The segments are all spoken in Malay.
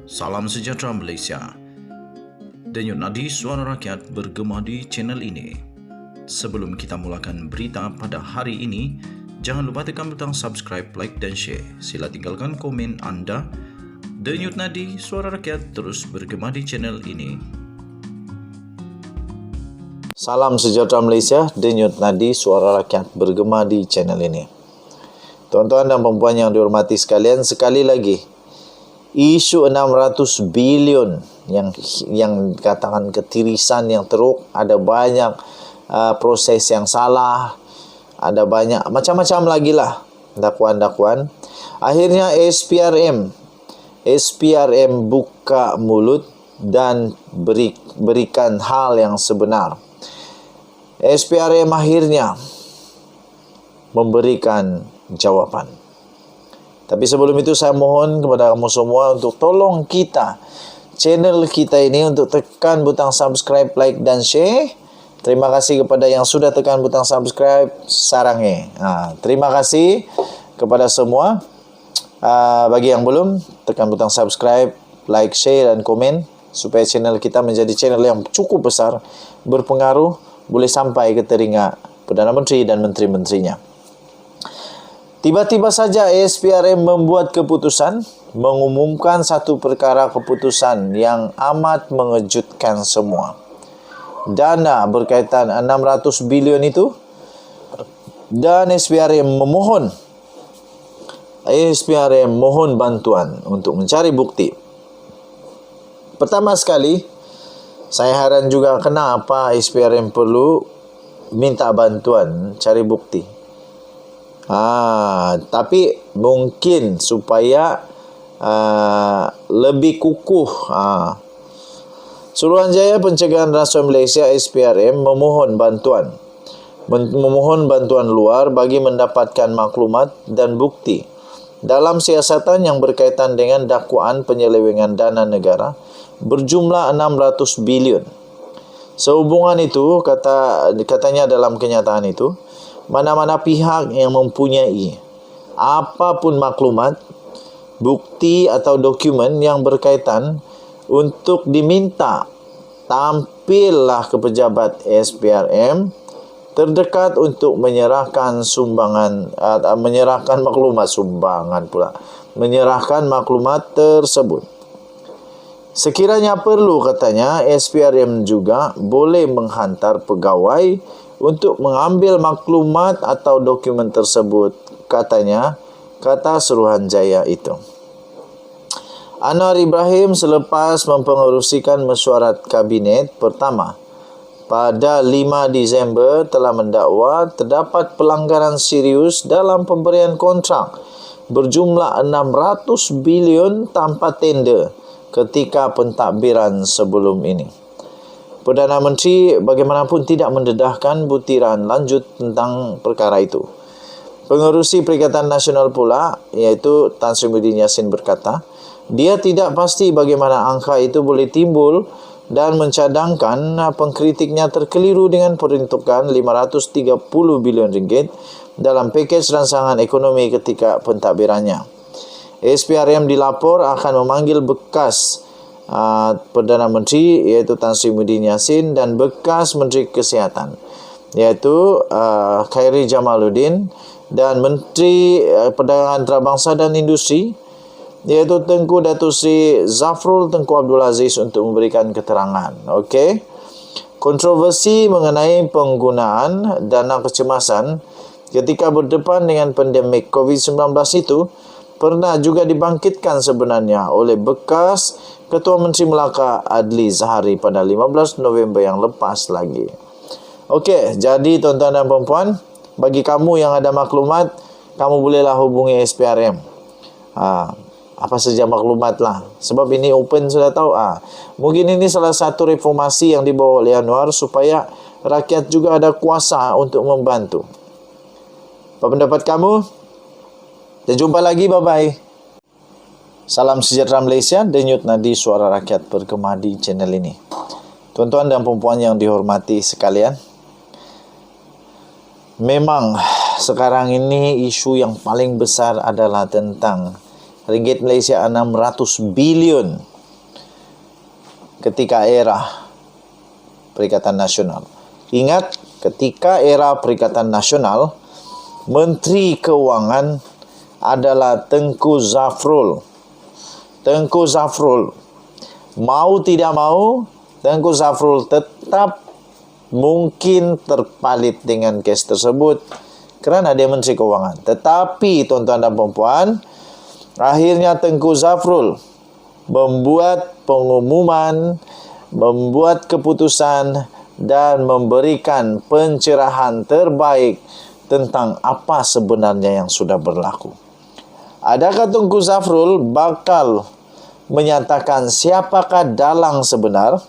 Salam sejahtera Malaysia. Denyut nadi suara rakyat bergema di channel ini. Sebelum kita mulakan berita pada hari ini, jangan lupa tekan butang subscribe, like dan share. Sila tinggalkan komen anda. Denyut nadi suara rakyat terus bergema di channel ini. Salam sejahtera Malaysia, denyut nadi suara rakyat bergema di channel ini. Tuan-tuan dan puan yang dihormati sekalian, sekali lagi, isu 600 bilion yang dikatakan ketirisan yang teruk, ada banyak proses yang salah, ada banyak macam-macam lagi lah dakwaan-dakwaan. Akhirnya SPRM buka mulut dan berikan hal yang sebenar. SPRM akhirnya memberikan jawapan. Tapi sebelum itu saya mohon kepada kamu semua untuk tolong channel kita ini untuk tekan butang subscribe, like dan share. Terima kasih kepada yang sudah tekan butang subscribe, sarangi. Terima kasih kepada semua. Bagi yang belum, tekan butang subscribe, like, share dan komen supaya channel kita menjadi channel yang cukup besar, berpengaruh, boleh sampai ke telinga Perdana Menteri dan menteri-menterinya. Tiba-tiba saja SPRM membuat keputusan, mengumumkan satu perkara keputusan yang amat mengejutkan semua. Dana berkaitan 600 bilion itu, dan SPRM mohon bantuan untuk mencari bukti. Pertama sekali, saya heran juga kenapa SPRM perlu minta bantuan cari bukti. Tapi mungkin supaya lebih kukuh. Suruhanjaya Pencegahan Rasuah Malaysia SPRM memohon bantuan luar bagi mendapatkan maklumat dan bukti dalam siasatan yang berkaitan dengan dakwaan penyelewengan dana negara berjumlah 600 bilion. Sehubungan itu, katanya dalam kenyataan itu, mana-mana pihak yang mempunyai apapun maklumat, bukti atau dokumen yang berkaitan untuk diminta, tampillah ke pejabat SPRM terdekat untuk menyerahkan maklumat tersebut. Sekiranya perlu, katanya, SPRM juga boleh menghantar pegawai untuk mengambil maklumat atau dokumen tersebut, kata Suruhanjaya itu. Anwar Ibrahim selepas mempengerusikan mesyuarat kabinet pertama pada 5 Disember telah mendakwa terdapat pelanggaran serius dalam pemberian kontrak berjumlah 600 bilion tanpa tender ketika pentadbiran sebelum ini. Perdana Menteri bagaimanapun tidak mendedahkan butiran lanjut tentang perkara itu. Pengerusi Perikatan Nasional pula, iaitu Tan Sri Muhyiddin Yassin, berkata, dia tidak pasti bagaimana angka itu boleh timbul dan mencadangkan pengkritiknya terkeliru dengan peruntukan 530 bilion ringgit dalam pakej rancangan ekonomi ketika pentadbirannya. SPRM dilapor akan memanggil bekas Perdana Menteri, iaitu Tan Sri Muhyiddin Yassin, dan bekas Menteri Kesihatan, iaitu Khairy Jamaluddin, dan Menteri Perdagangan Antarabangsa dan Industri, iaitu Tengku Datuk Seri Zafrul Tengku Abdul Aziz, untuk memberikan keterangan. Kontroversi mengenai penggunaan dana kecemasan ketika berdepan dengan pandemik COVID-19 itu pernah juga dibangkitkan sebenarnya oleh bekas Ketua Menteri Melaka Adli Zahari pada 15 November yang lepas lagi. Jadi tuan-tuan dan puan, bagi kamu yang ada maklumat, kamu bolehlah hubungi SPRM. Apa saja maklumat lah. Sebab ini open, sudah tahu. Mungkin ini salah satu reformasi yang dibawa oleh Anwar supaya rakyat juga ada kuasa untuk membantu. Apa pendapat kamu? Dan jumpa lagi, bye-bye. Salam sejahtera Malaysia, denyut nadi suara rakyat bergema di channel ini. Tuan-tuan dan puan yang dihormati sekalian, memang sekarang ini isu yang paling besar adalah tentang ringgit Malaysia 600 bilion ketika era Perikatan Nasional. Ingat, ketika era Perikatan Nasional, Menteri Keuangan adalah Tengku Zafrul. Tengku Zafrul, mau tidak mau, Tengku Zafrul tetap mungkin terpalit dengan kes tersebut kerana dia Menteri Keuangan. Tetapi tuan-tuan dan puan-puan, akhirnya Tengku Zafrul membuat pengumuman, membuat keputusan dan memberikan pencerahan terbaik tentang apa sebenarnya yang sudah berlaku. Adakah Tengku Zafrul bakal menyatakan siapakah dalang sebenar?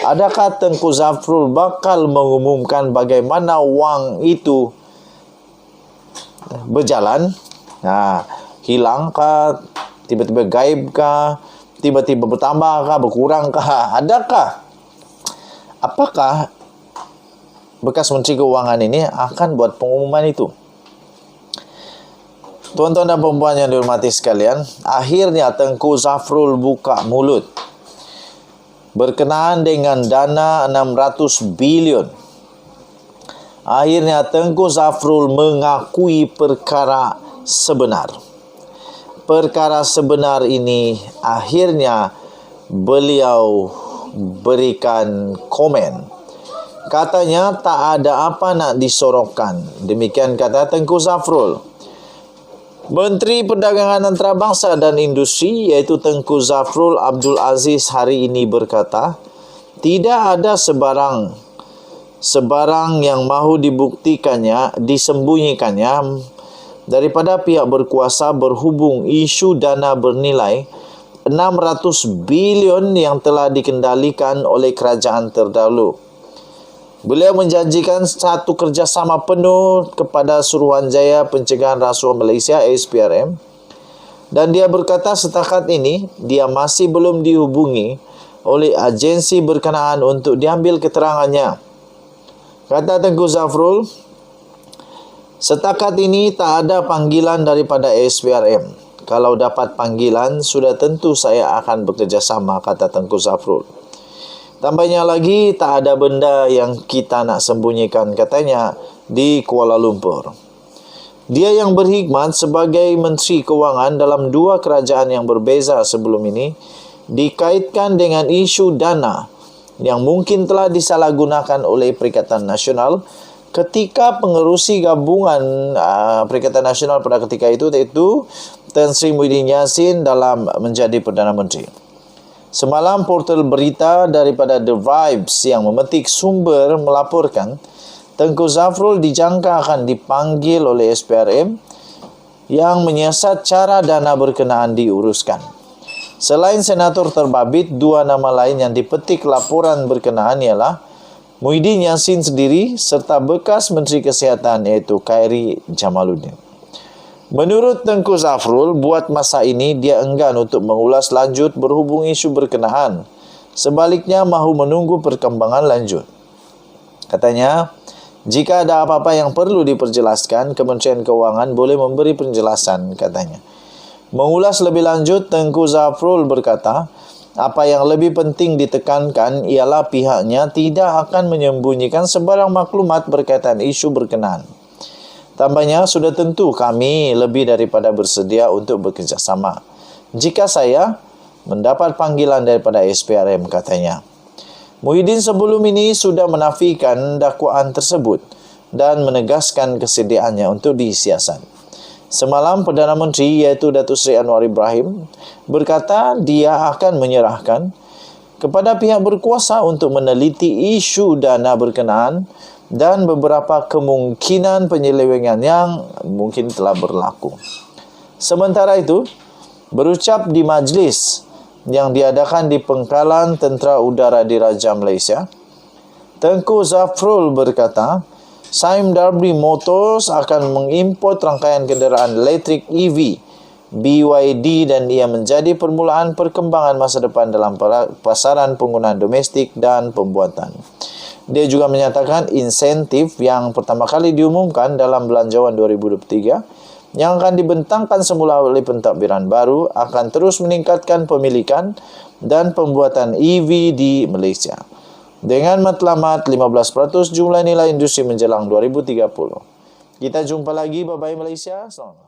Adakah Tengku Zafrul bakal mengumumkan bagaimana wang itu berjalan? Hilangkah? Tiba-tiba gaibkah? Tiba-tiba bertambahkah? Berkurangkah? Adakah? Apakah bekas Menteri Keuangan ini akan buat pengumuman itu? Tuan-tuan dan puan yang dihormati sekalian, akhirnya Tengku Zafrul buka mulut berkenaan dengan dana 600 bilion. Akhirnya Tengku Zafrul mengakui perkara sebenar. Perkara sebenar ini akhirnya beliau berikan komen. Katanya tak ada apa nak disorokkan. Demikian kata Tengku Zafrul. Menteri Perdagangan Antarabangsa dan Industri iaitu Tengku Zafrul Abdul Aziz hari ini berkata, tidak ada sebarang yang mahu disembunyikannya daripada pihak berkuasa berhubung isu dana bernilai 600 bilion yang telah dikendalikan oleh kerajaan terdahulu. Beliau menjanjikan satu kerjasama penuh kepada Suruhanjaya Pencegahan Rasuah Malaysia SPRM, dan dia berkata setakat ini dia masih belum dihubungi oleh agensi berkenaan untuk diambil keterangannya. Kata Tengku Zafrul, setakat ini tak ada panggilan daripada SPRM. Kalau dapat panggilan, sudah tentu saya akan bekerjasama, kata Tengku Zafrul. Tambahnya lagi, tak ada benda yang kita nak sembunyikan, katanya, di Kuala Lumpur. Dia yang berkhidmat sebagai Menteri Keuangan dalam dua kerajaan yang berbeza sebelum ini, dikaitkan dengan isu dana yang mungkin telah disalahgunakan oleh Perikatan Nasional ketika pengerusi gabungan Perikatan Nasional pada ketika itu, iaitu Tan Sri Muhyiddin Yassin dalam menjadi Perdana Menteri. Semalam portal berita daripada The Vibes yang memetik sumber melaporkan Tengku Zafrul dijangka akan dipanggil oleh SPRM yang menyiasat cara dana berkenaan diuruskan. Selain senator terbabit, dua nama lain yang dipetik laporan berkenaan ialah Muhyiddin Yassin sendiri serta bekas Menteri Kesihatan iaitu Khairi Jamaluddin. Menurut Tengku Zafrul, buat masa ini dia enggan untuk mengulas lanjut berhubung isu berkenaan. Sebaliknya mahu menunggu perkembangan lanjut. Katanya, jika ada apa-apa yang perlu diperjelaskan, Kementerian Keuangan boleh memberi penjelasan, katanya. Mengulas lebih lanjut, Tengku Zafrul berkata, apa yang lebih penting ditekankan ialah pihaknya tidak akan menyembunyikan sebarang maklumat berkaitan isu berkenaan. Tambahnya, sudah tentu kami lebih daripada bersedia untuk bekerjasama jika saya mendapat panggilan daripada SPRM, katanya. Muhyiddin sebelum ini sudah menafikan dakwaan tersebut dan menegaskan kesediaannya untuk disiasat. Semalam Perdana Menteri iaitu Datuk Seri Anwar Ibrahim berkata dia akan menyerahkan kepada pihak berkuasa untuk meneliti isu dana berkenaan dan beberapa kemungkinan penyelewengan yang mungkin telah berlaku. Sementara itu, berucap di majlis yang diadakan di Pengkalan Tentera Udara Diraja Malaysia, Tengku Zafrul berkata, Sime Darby Motors akan mengimport rangkaian kenderaan elektrik EV BYD dan ia menjadi permulaan perkembangan masa depan dalam pasaran penggunaan domestik dan pembuatan. Dia juga menyatakan insentif yang pertama kali diumumkan dalam Belanjawan 2023 yang akan dibentangkan semula oleh pentadbiran baru akan terus meningkatkan pemilikan dan pembuatan EV di Malaysia dengan matlamat 15% jumlah nilai industri menjelang 2030. Kita jumpa lagi. Bye-bye Malaysia. Selamat.